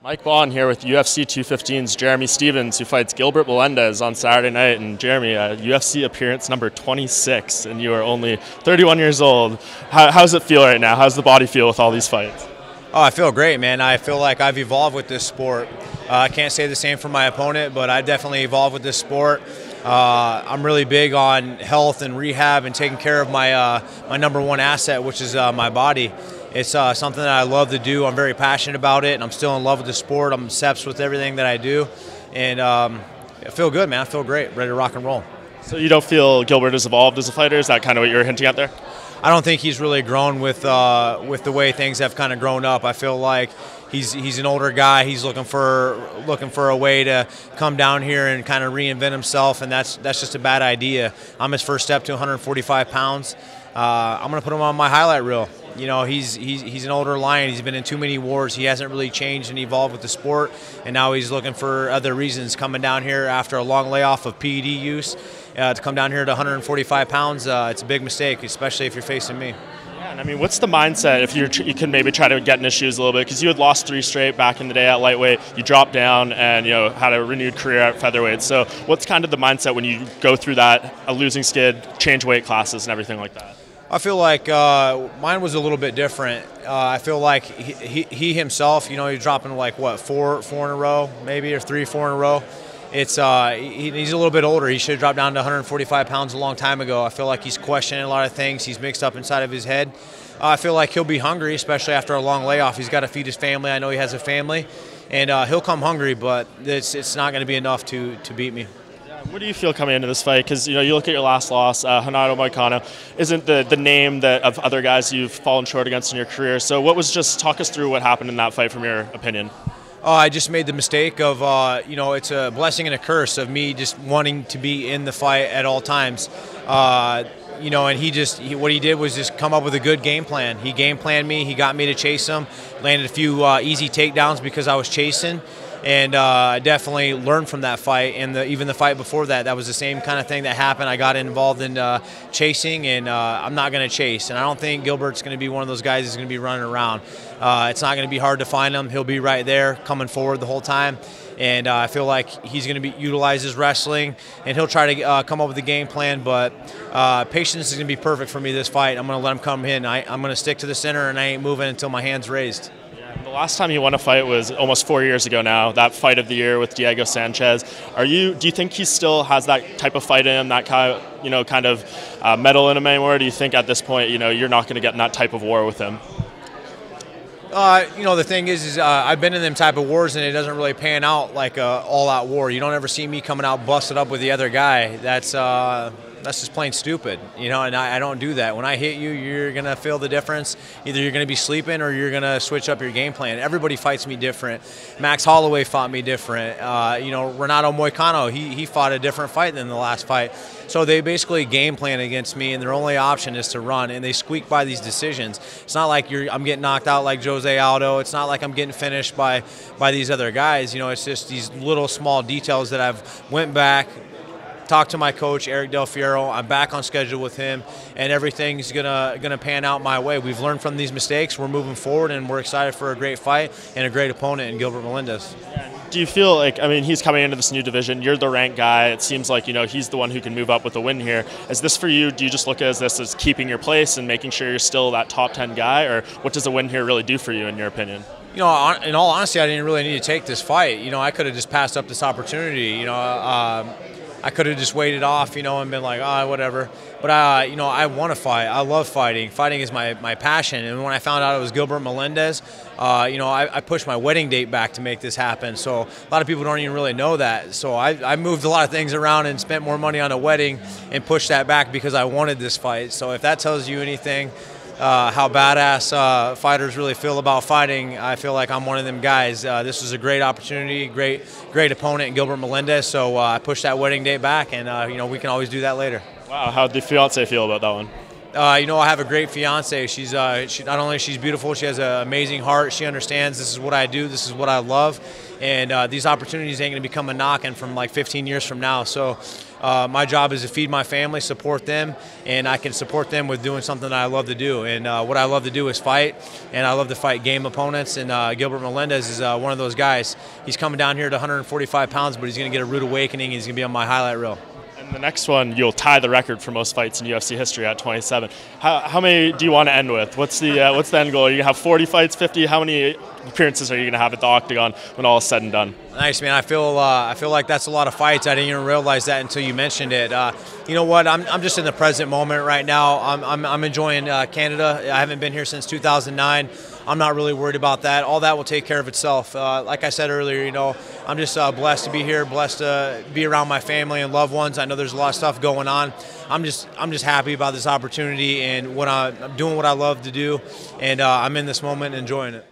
Mike Bond here with UFC 215's Jeremy Stephens, who fights Gilbert Melendez on Saturday night. And Jeremy, UFC appearance number 26, and you are only 31 years old. How does it feel right now? How's the body feel with all these fights? Oh, I feel great, man. I feel like I've evolved with this sport. I can't say the same for my opponent, but I've definitely evolved with this sport. I'm really big on health and rehab and taking care of my my number one asset, which is my body. It's something that I love to do. I'm very passionate about it, and I'm still in love with the sport. I'm obsessed with everything that I do, and I feel good, man. I feel great, ready to rock and roll. So you don't feel Gilbert has evolved as a fighter? Is that kind of what you're hinting at there? I don't think he's really grown with the way things have kind of grown up. I feel like he's an older guy. He's looking for a way to come down here and kind of reinvent himself, and that's just a bad idea. I'm his first step to 145 pounds. I'm gonna put him on my highlight reel. You know, he's an older lion. He's been in too many wars. He hasn't really changed and evolved with the sport, and now he's looking for other reasons. Coming down here after a long layoff of PED use, to come down here to 145 pounds, it's a big mistake, especially if you're facing me. Yeah, and I mean, what's the mindset if you can maybe try to get in his shoes a little bit? Because you had lost 3 straight back in the day at lightweight. You dropped down and had a renewed career at featherweight. So what's kind of the mindset when you go through that, a losing skid, change weight classes and everything like that? I feel like mine was a little bit different. I feel like he himself, he's dropping like what, four in a row, maybe, or 4 in a row. It's he's a little bit older. He should have dropped down to 145 pounds a long time ago. I feel like he's questioning a lot of things. He's mixed up inside of his head. I feel like he'll be hungry, especially after a long layoff. He's got to feed his family. I know he has a family, and he'll come hungry, but it's not going to be enough to beat me. What do you feel coming into this fight? Because you look at your last loss, Renato Moicano isn't the name of other guys you've fallen short against in your career. So talk us through what happened in that fight from your opinion. I just made the mistake of, it's a blessing and a curse of me just wanting to be in the fight at all times. And what he did was just come up with a good game plan. He game planned me. He got me to chase him. Landed a few easy takedowns because I was chasing. And I definitely learned from that fight, and even the fight before that, that was the same kind of thing that happened. I got involved in chasing, and I'm not going to chase. And I don't think Gilbert's going to be one of those guys that's going to be running around. It's not going to be hard to find him. He'll be right there, coming forward the whole time. And I feel like he's going to utilize his wrestling, and he'll try to come up with a game plan. But patience is going to be perfect for me this fight. I'm going to let him come in. I'm going to stick to the center, and I ain't moving until my hand's raised. The last time you won a fight was almost 4 years ago now, that fight of the year with Diego Sanchez. Do you think he still has that type of fight in him, that kind of metal in him anymore? Or do you think at this point, you're not going to get in that type of war with him? The thing is I've been in them type of wars, and it doesn't really pan out like a all-out war. You don't ever see me coming out busted up with the other guy. That's just plain stupid, and I don't do that. When I hit you, you're going to feel the difference. Either you're going to be sleeping or you're going to switch up your game plan. Everybody fights me different. Max Holloway fought me different. Renato Moicano, he fought a different fight than the last fight. So they basically game plan against me, and their only option is to run, and they squeak by these decisions. It's not like I'm getting knocked out like Jose Aldo. It's not like I'm getting finished by these other guys. It's just these little small details that I've went back, talked to my coach, Eric Del Fiero. I'm back on schedule with him, and everything's gonna pan out my way. We've learned from these mistakes. We're moving forward, and we're excited for a great fight and a great opponent in Gilbert Melendez. Do you feel like, he's coming into this new division, you're the ranked guy, it seems like, he's the one who can move up with a win here. Is this for you, do you just look at this as keeping your place and making sure you're still that top 10 guy, or what does a win here really do for you in your opinion? In all honesty, I didn't really need to take this fight. I could have just passed up this opportunity. I could have just waited off, and been like, whatever. But, I want to fight. I love fighting. Fighting is my passion. And when I found out it was Gilbert Melendez, I pushed my wedding date back to make this happen. So a lot of people don't even really know that. So I moved a lot of things around and spent more money on a wedding and pushed that back because I wanted this fight. So if that tells you anything, how badass fighters really feel about fighting, I feel like I'm one of them guys. This was a great opportunity, great opponent in Gilbert Melendez, so I pushed that wedding date back, and we can always do that later. Wow, how did the fiance feel about that one? You know, I have a great fiance. She's not only she's beautiful, she has an amazing heart. She understands this is what I do, this is what I love, and these opportunities ain't going to be coming knocking from like 15 years from now. So my job is to feed my family, support them, and I can support them with doing something that I love to do. And what I love to do is fight, and I love to fight game opponents. And Gilbert Melendez is one of those guys. He's coming down here to 145 pounds, but he's going to get a rude awakening. He's going to be on my highlight reel. And the next one, you'll tie the record for most fights in UFC history at 27. How many do you want to end with? What's the end goal? Are you going to have 40 fights, 50? How many appearances are you going to have at the Octagon when all is said and done? Nice, man. I feel like that's a lot of fights. I didn't even realize that until you mentioned it. You know what? I'm just in the present moment right now. I'm enjoying Canada. I haven't been here since 2009. I'm not really worried about that. All that will take care of itself. Like I said earlier, you know, I'm just blessed to be here, blessed to be around my family and loved ones. I know there's a lot of stuff going on. I'm just happy about this opportunity, and I'm doing what I love to do, and I'm in this moment enjoying it.